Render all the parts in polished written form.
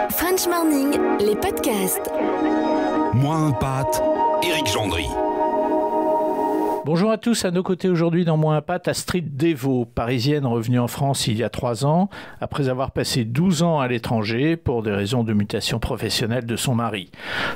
French Morning, les podcasts. Moins un pâte, Éric Gendry. Bonjour à tous, à nos côtés aujourd'hui dans Moins un pâte, Astrid Devaux, parisienne revenue en France il y a 3 ans, après avoir passé 12 ans à l'étranger pour des raisons de mutation professionnelle de son mari.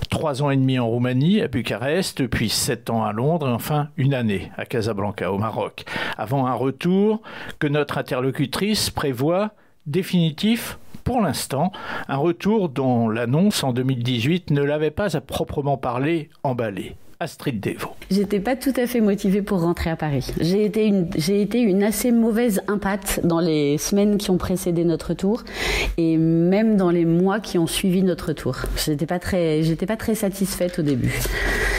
3 ans et demi en Roumanie, à Bucarest, puis 7 ans à Londres et enfin 1 année à Casablanca, au Maroc. Avant un retour que notre interlocutrice prévoit définitif. Pour l'instant, un retour dont l'annonce en 2018 ne l'avait pas à proprement parler emballé. Astrid Devaux. J'étais pas tout à fait motivée pour rentrer à Paris. J'ai été une assez mauvaise impate dans les semaines qui ont précédé notre retour et même dans les mois qui ont suivi notre retour. J'étais pas très satisfaite au début.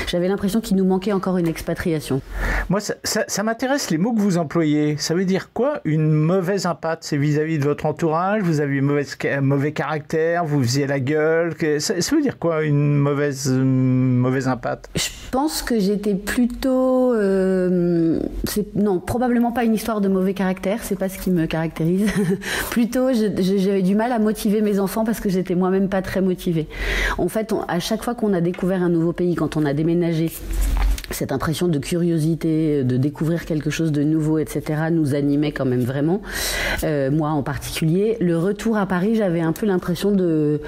J'avais l'impression qu'il nous manquait encore une expatriation. Moi, ça m'intéresse les mots que vous employez. Ça veut dire quoi, une mauvaise impate? C'est vis-à-vis de votre entourage? Vous avez un mauvais caractère? Vous faisiez la gueule? Ça veut dire quoi, une mauvaise impate? Je pense que j'étais plutôt... non, probablement pas une histoire de mauvais caractère. C'est pas ce qui me caractérise. Plutôt, j'avais du mal à motiver mes enfants parce que j'étais moi-même pas très motivée. En fait, à chaque fois qu'on a découvert un nouveau pays, quand on a déménagé, cette impression de curiosité, de découvrir quelque chose de nouveau, etc., nous animait quand même vraiment. Moi en particulier. Le retour à Paris, j'avais un peu l'impression de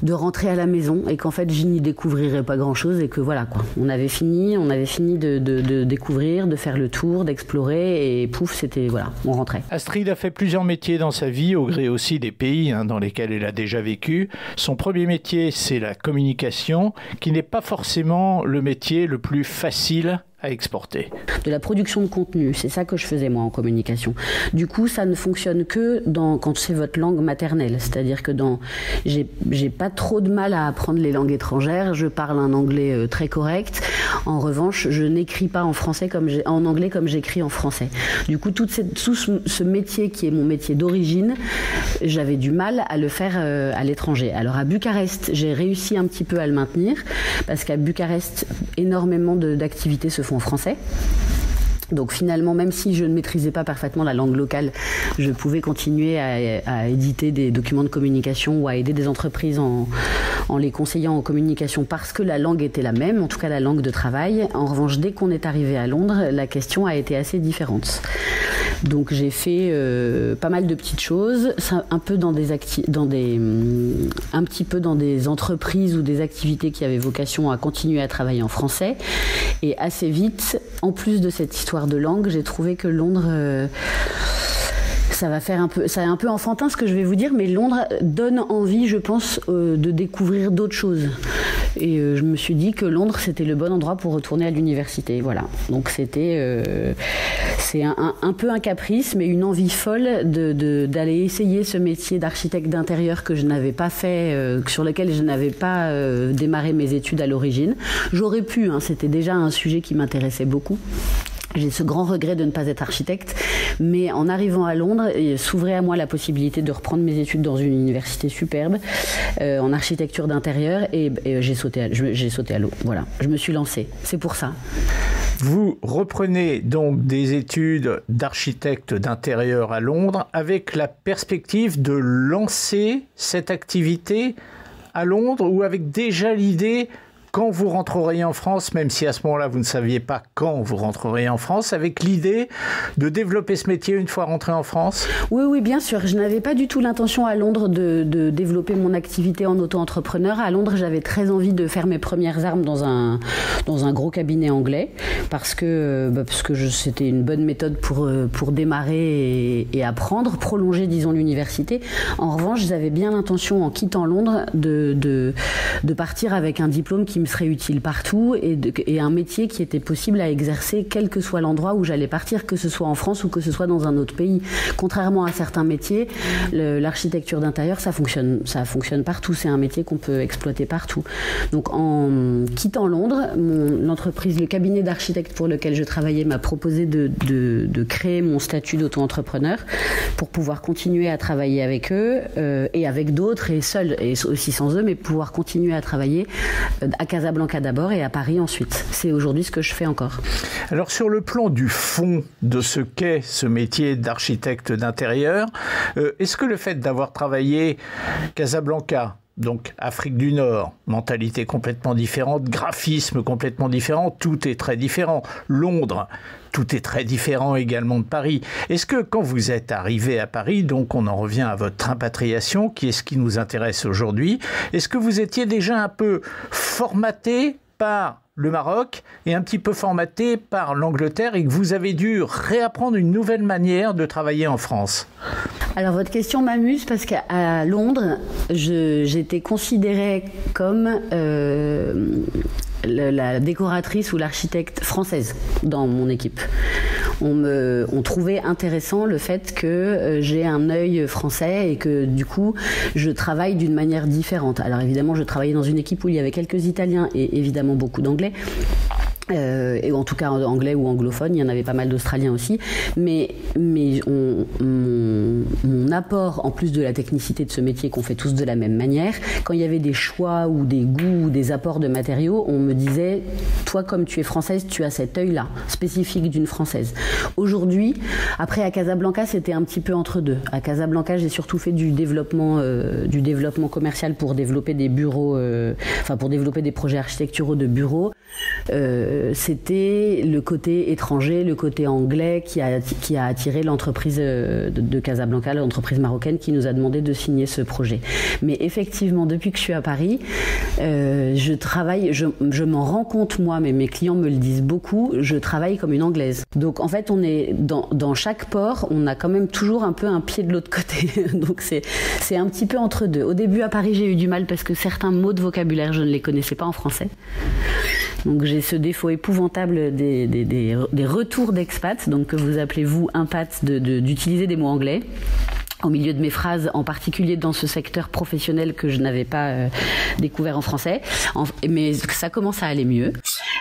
rentrer à la maison et qu'en fait, je n'y découvrirais pas grand-chose et que voilà, quoi. On avait fini de découvrir, de faire le tour, d'explorer et pouf, c'était, voilà, on rentrait. Astrid a fait plusieurs métiers dans sa vie, au gré aussi des pays dans lesquels elle a déjà vécu. Son premier métier, c'est la communication, qui n'est pas forcément le métier le plus facile à exporter. De la production de contenu, c'est ça que je faisais moi en communication. Du coup, ça ne fonctionne que quand c'est votre langue maternelle, c'est-à-dire que j'ai pas trop de mal à apprendre les langues étrangères, je parle un anglais très correct. En revanche, je n'écris pas en anglais comme j'écris en français. Du coup, tout ce métier qui est mon métier d'origine, j'avais du mal à le faire à l'étranger. Alors à Bucarest, j'ai réussi un petit peu à le maintenir parce qu'à Bucarest, énormément d'activités se font en français. Donc finalement, même si je ne maîtrisais pas parfaitement la langue locale, je pouvais continuer à éditer des documents de communication ou à aider des entreprises en les conseillant en communication parce que la langue était la même, en tout cas la langue de travail. En revanche, dès qu'on est arrivé à Londres, la question a été assez différente. Donc j'ai fait pas mal de petites choses, un petit peu dans des entreprises ou des activités qui avaient vocation à continuer à travailler en français. Et assez vite, en plus de cette histoire de langue, j'ai trouvé que Londres... c'est un peu enfantin ce que je vais vous dire, mais Londres donne envie, je pense, de découvrir d'autres choses. Et je me suis dit que Londres, c'était le bon endroit pour retourner à l'université. Voilà. Donc c'est un peu un caprice, mais une envie folle d'aller essayer ce métier d'architecte d'intérieur que je n'avais pas fait, sur lequel je n'avais pas démarré mes études à l'origine. J'aurais pu, c'était déjà un sujet qui m'intéressait beaucoup. J'ai ce grand regret de ne pas être architecte, mais en arrivant à Londres, il s'ouvrait à moi la possibilité de reprendre mes études dans une université superbe en architecture d'intérieur et j'ai sauté à l'eau. Voilà, je me suis lancée. C'est pour ça. Vous reprenez donc des études d'architecte d'intérieur à Londres avec la perspective de lancer cette activité à Londres ou avec déjà l'idée quand vous rentreriez en France, même si à ce moment-là vous ne saviez pas quand vous rentreriez en France, avec l'idée de développer ce métier une fois rentré en France? Oui, bien sûr. Je n'avais pas du tout l'intention à Londres de développer mon activité en auto-entrepreneur. À Londres, j'avais très envie de faire mes premières armes dans un gros cabinet anglais parce que c'était une bonne méthode pour démarrer et apprendre, prolonger, disons, l'université. En revanche, j'avais bien l'intention, en quittant Londres, de partir avec un diplôme qui me serait utile partout et un métier qui était possible à exercer quel que soit l'endroit où j'allais partir, que ce soit en France ou que ce soit dans un autre pays. Contrairement à certains métiers, l'architecture d'intérieur, ça fonctionne partout. C'est un métier qu'on peut exploiter partout. Donc en quittant Londres, l'entreprise, le cabinet d'architectes pour lequel je travaillais m'a proposé de créer mon statut d'auto-entrepreneur pour pouvoir continuer à travailler avec eux et avec d'autres et seul et aussi sans eux, mais pouvoir continuer à travailler à Casablanca d'abord et à Paris ensuite. C'est aujourd'hui ce que je fais encore. Alors sur le plan du fond de ce qu'est ce métier d'architecte d'intérieur, est-ce que le fait d'avoir travaillé Casablanca, donc Afrique du Nord, mentalité complètement différente, graphisme complètement différent, tout est très différent. Londres, tout est très différent également de Paris. Est-ce que quand vous êtes arrivé à Paris, donc on en revient à votre impatriation, qui est ce qui nous intéresse aujourd'hui, est-ce que vous étiez déjà un peu formaté par le Maroc et un petit peu formaté par l'Angleterre et que vous avez dû réapprendre une nouvelle manière de travailler en France? Alors votre question m'amuse parce qu'à Londres, j'étais considérée comme la décoratrice ou l'architecte française dans mon équipe. On trouvait intéressant le fait que j'ai un œil français et que du coup je travaille d'une manière différente. Alors évidemment je travaillais dans une équipe où il y avait quelques Italiens et évidemment beaucoup d'Anglais. Et en tout cas anglais ou anglophone, il y en avait pas mal d'Australiens aussi, mais mon apport, en plus de la technicité de ce métier qu'on fait tous de la même manière, quand il y avait des choix ou des goûts ou des apports de matériaux, on me disait, toi comme tu es française, tu as cet œil-là, spécifique d'une française. Aujourd'hui, après à Casablanca, c'était un petit peu entre deux. À Casablanca, j'ai surtout fait du développement commercial pour développer des bureaux, pour développer des projets architecturaux de bureaux. C'était le côté étranger, le côté anglais qui a attiré l'entreprise de Casablanca, l'entreprise marocaine qui nous a demandé de signer ce projet. Mais effectivement, depuis que je suis à Paris, je travaille, je m'en rends compte moi, mais mes clients me le disent beaucoup, je travaille comme une anglaise. Donc en fait, on est dans chaque port, on a quand même toujours un peu un pied de l'autre côté. Donc c'est un petit peu entre deux. Au début à Paris, j'ai eu du mal parce que certains mots de vocabulaire, je ne les connaissais pas en français. Donc j'ai ce défaut épouvantable des retours d'expats, donc que vous appelez vous impats, d'utiliser des mots anglais au milieu de mes phrases, en particulier dans ce secteur professionnel que je n'avais pas découvert en français. Mais ça commence à aller mieux.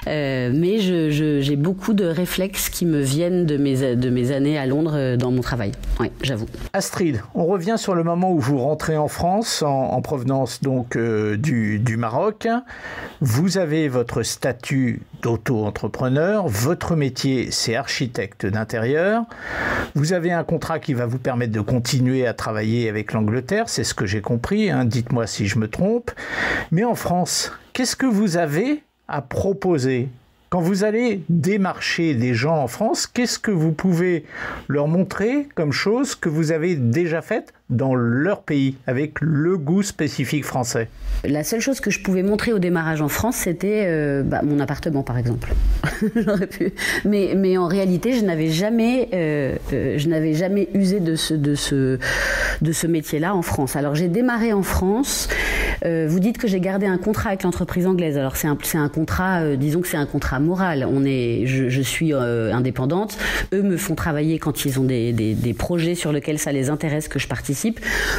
Mais j'ai beaucoup de réflexes qui me viennent de mes années à Londres dans mon travail. Oui, j'avoue. Astrid, on revient sur le moment où vous rentrez en France, en provenance donc du Maroc. Vous avez votre statut d'auto-entrepreneur. Votre métier, c'est architecte d'intérieur. Vous avez un contrat qui va vous permettre de continuer à travailler avec l'Angleterre, c'est ce que j'ai compris, hein. Dites-moi si je me trompe. Mais en France, qu'est-ce que vous avez à proposer? Quand vous allez démarcher des gens en France, qu'est-ce que vous pouvez leur montrer comme chose que vous avez déjà faite dans leur pays, avec le goût spécifique français? La seule chose que je pouvais montrer au démarrage en France, c'était mon appartement, par exemple. J'aurais pu. Mais en réalité, je n'avais jamais usé de ce métier-là en France. Alors, j'ai démarré en France. Vous dites que j'ai gardé un contrat avec l'entreprise anglaise. Alors, c'est un contrat, disons que c'est un contrat moral. Je suis indépendante. Eux me font travailler quand ils ont des projets sur lesquels ça les intéresse que je participe.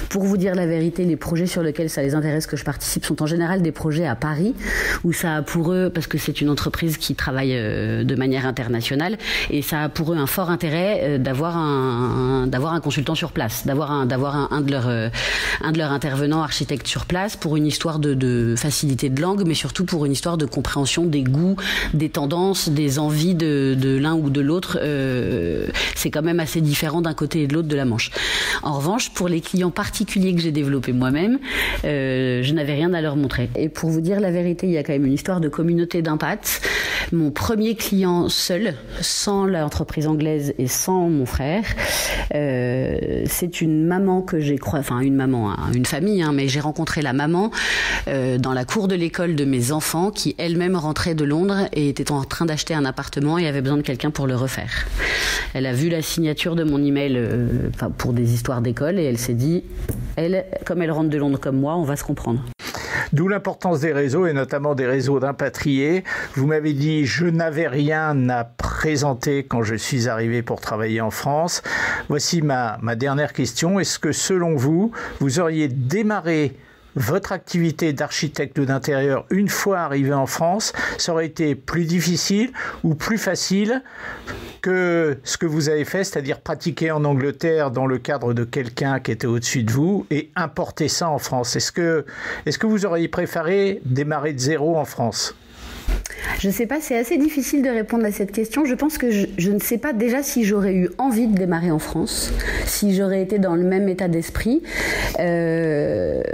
Pour vous dire la vérité, les projets sur lesquels ça les intéresse que je participe sont en général des projets à Paris, où ça a pour eux, parce que c'est une entreprise qui travaille de manière internationale, et ça a pour eux un fort intérêt d'avoir un consultant sur place, d'avoir un de leurs intervenants architectes sur place pour une histoire de facilité de langue, mais surtout pour une histoire de compréhension des goûts, des tendances, des envies de l'un ou de l'autre. C'est quand même assez différent d'un côté et de l'autre de la Manche. En revanche, pour les clients particuliers que j'ai développés moi-même, je n'avais rien à leur montrer. Et pour vous dire la vérité, il y a quand même une histoire de communauté d'impats. Mon premier client seul, sans l'entreprise anglaise et sans mon frère, c'est une maman que j'ai croisée, enfin une famille, hein, mais j'ai rencontré la maman dans la cour de l'école de mes enfants qui elle-même rentrait de Londres et était en train d'acheter un appartement et avait besoin de quelqu'un pour le refaire. Elle a vu la signature de mon email pour des histoires d'école et elle s'est dit, comme elle rentre de Londres comme moi, on va se comprendre. D'où l'importance des réseaux et notamment des réseaux d'impatriés. Vous m'avez dit, je n'avais rien à présenter quand je suis arrivé pour travailler en France. Voici ma dernière question. Est-ce que selon vous, vous auriez démarré votre activité d'architecte d'intérieur une fois arrivé en France, ça aurait été plus difficile ou plus facile que ce que vous avez fait, c'est-à-dire pratiquer en Angleterre dans le cadre de quelqu'un qui était au-dessus de vous et importer ça en France. Est-ce que vous auriez préféré démarrer de zéro en France ? Je ne sais pas, c'est assez difficile de répondre à cette question. Je pense que je ne sais pas déjà si j'aurais eu envie de démarrer en France, si j'aurais été dans le même état d'esprit.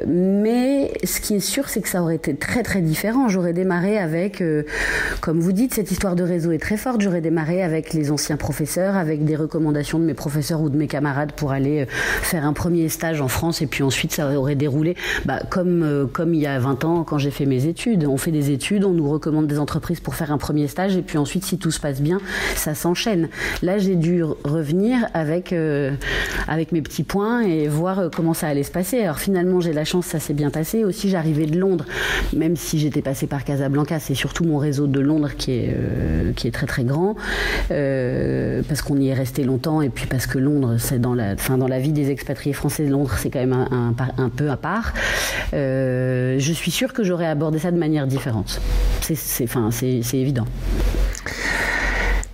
Mais ce qui est sûr, c'est que ça aurait été très très différent. J'aurais démarré avec, comme vous dites, cette histoire de réseau est très forte. J'aurais démarré avec les anciens professeurs, avec des recommandations de mes professeurs ou de mes camarades pour aller faire un premier stage en France. Et puis ensuite, ça aurait déroulé comme il y a 20 ans quand j'ai fait mes études. On fait des études, on nous recommande des entreprises pour faire un premier stage et puis ensuite si tout se passe bien ça s'enchaîne. Là j'ai dû revenir avec mes petits points et voir comment ça allait se passer. Alors finalement j'ai la chance, ça s'est bien passé. Aussi j'arrivais de Londres, même si j'étais passée par Casablanca, c'est surtout mon réseau de Londres qui est très très grand parce qu'on y est resté longtemps et puis parce que Londres c'est dans la vie des expatriés français, Londres c'est quand même un peu à part. Je suis sûre que j'aurais abordé ça de manière différente. C'est évident.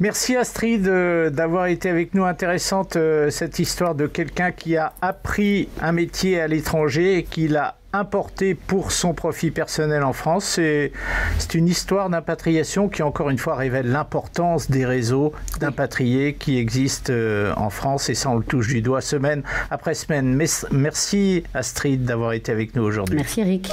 Merci Astrid d'avoir été avec nous. Intéressante cette histoire de quelqu'un qui a appris un métier à l'étranger et qui l'a importé pour son profit personnel en France. C'est une histoire d'impatriation qui encore une fois révèle l'importance des réseaux d'impatriés qui existent en France et ça on le touche du doigt semaine après semaine. Merci Astrid d'avoir été avec nous aujourd'hui. Merci Eric.